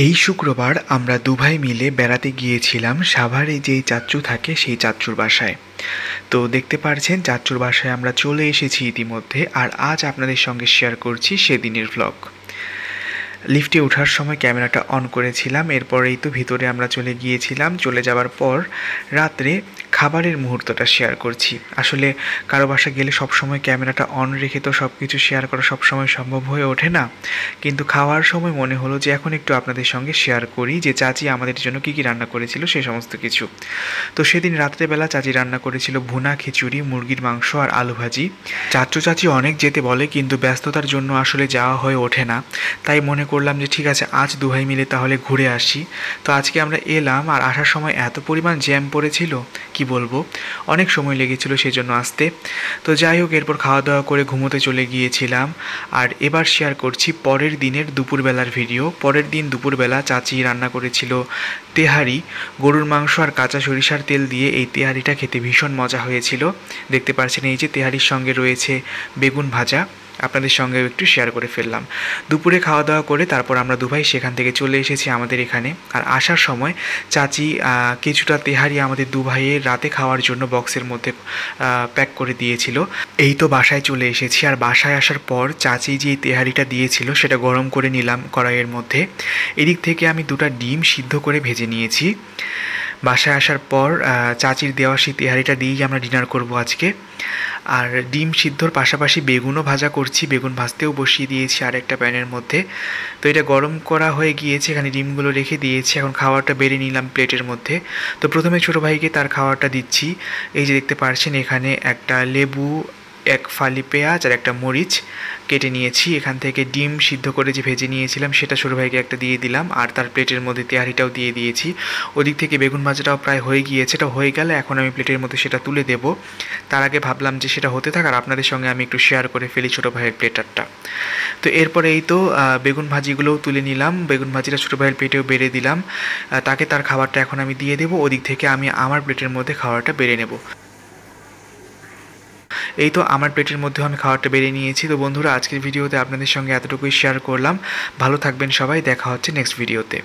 এই শুক্রবার আমরা দুভাই মিলে বেড়াতে গিয়েছিলাম সাভারে যেই চাচ্চু থাকে সেই চাচ্চুর বাসায়। তো দেখতে পারছেন চাচ্চুর বাসায় আমরা চলে এসেছি ইতিমধ্যে, আর আজ আপনাদের সঙ্গে শেয়ার করছি সেদিনের ভ্লগ। লিফটে ওঠার সময় ক্যামেরাটা অন করেছিলাম, এরপরেই তো ভিতরে আমরা চলে গিয়েছিলাম। চলে যাওয়ার পর রাত্রে খাবারের মুহূর্তটা শেয়ার করছি। আসলে কারো বাসা গেলে সবসময় ক্যামেরাটা অন রেখে তো সব কিছু শেয়ার করা সবসময় সম্ভব হয়ে ওঠে না, কিন্তু খাওয়ার সময় মনে হলো যে এখন একটু আপনাদের সঙ্গে শেয়ার করি যে চাচি আমাদের জন্য কী কী রান্না করেছিল সেই সমস্ত কিছু। তো সেদিন রাত্রেবেলা চাচি রান্না করেছিল ভুনা খিচুড়ি, মুরগির মাংস আর আলু ভাজি। চাচু চাচি অনেক যেতে বলে, কিন্তু ব্যস্ততার জন্য আসলে যাওয়া হয়ে ওঠে না। তাই মনে করলাম যে ঠিক আছে, আজ দুভাই মিলে তাহলে ঘুরে আসি। তো আজকে আমরা এলাম, আর আসার সময় এত পরিমাণ জ্যাম পড়েছিল কি বলবো, অনেক সময় লেগেছিল সেই জন্য আসতে। তো যাই হোক, এরপর খাওয়া দাওয়া করে ঘুমোতে চলে গিয়েছিলাম। আর এবার শেয়ার করছি পরের দিনের দুপুরবেলার ভিডিও। পরের দিন দুপুরবেলা চাচি রান্না করেছিল তেহারি, গরুর মাংস আর কাঁচা সরিষার তেল দিয়ে। এই তেহারিটা খেতে ভীষণ মজা হয়েছিল। দেখতে পাচ্ছেন এই যে তেহারির সঙ্গে রয়েছে বেগুন ভাজা, আপনাদের সঙ্গেও একটু শেয়ার করে ফেললাম। দুপুরে খাওয়া দাওয়া করে তারপর আমরা দুভাই সেখান থেকে চলে এসেছি আমাদের এখানে। আর আসার সময় চাচি কিছুটা তেহারি আমাদের দুভাইয়ের রাতে খাওয়ার জন্য বক্সের মধ্যে প্যাক করে দিয়েছিল। এই তো বাসায় চলে এসেছি, আর বাসায় আসার পর চাচি যে তেহারিটা দিয়েছিল সেটা গরম করে নিলাম কড়াইয়ের মধ্যে। এদিক থেকে আমি দুটো ডিম সিদ্ধ করে ভেজে নিয়েছি। বাসায় আসার পর চাচির দেওয়া সেই তেহারিটা দিয়েই আমরা ডিনার করব আজকে। আর ডিম সিদ্ধর পাশাপাশি বেগুনও ভাজা করছি, বেগুন ভাজতেও বসিয়ে দিয়েছি আর একটা প্যানের মধ্যে। তো এটা গরম করা হয়ে গিয়েছে, এখানে ডিমগুলো রেখে দিয়েছি। এখন খাওয়ারটা বেড়ে নিলাম প্লেটের মধ্যে। তো প্রথমে ছোটো ভাইকে তার খাওয়ারটা দিচ্ছি। এই যে দেখতে পাচ্ছেন এখানে একটা লেবু, এক ফালি পেঁয়াজ আর একটা মরিচ কেটে নিয়েছি। এখান থেকে ডিম সিদ্ধ করে যে ভেজে নিয়েছিলাম সেটা ছোটো ভাইকে একটা দিয়ে দিলাম, আর তার প্লেটের মধ্যে তেহারিটাও দিয়ে দিয়েছি। ওদিক থেকে বেগুন ভাজাটাও প্রায় হয়ে গিয়েছে, এটা হয়ে গেলে এখন আমি প্লেটের মধ্যে সেটা তুলে দেব। তার আগে ভাবলাম যে সেটা হতে থাক আর আপনাদের সঙ্গে আমি একটু শেয়ার করে ফেলি ছোটো ভাইয়ের প্লেটারটা। তো এরপরে এই তো বেগুন ভাজিগুলোও তুলে নিলাম, বেগুন ভাজিটা ছোটো ভাইয়ের প্লেটেও বেড়ে দিলাম। তাকে তার খাবারটা এখন আমি দিয়ে দেবো, ওদিক থেকে আমি আমার প্লেটের মধ্যে খাবারটা বেড়ে নেব। এই তো আমার প্লেটের মধ্যেও আমি খাবারটা বেড়ে নিয়েছি। তো বন্ধুরা, আজকের ভিডিওতে আপনাদের সঙ্গে এতটুকুই শেয়ার করলাম। ভালো থাকবেন সবাই, দেখা হচ্ছে নেক্সট ভিডিওতে।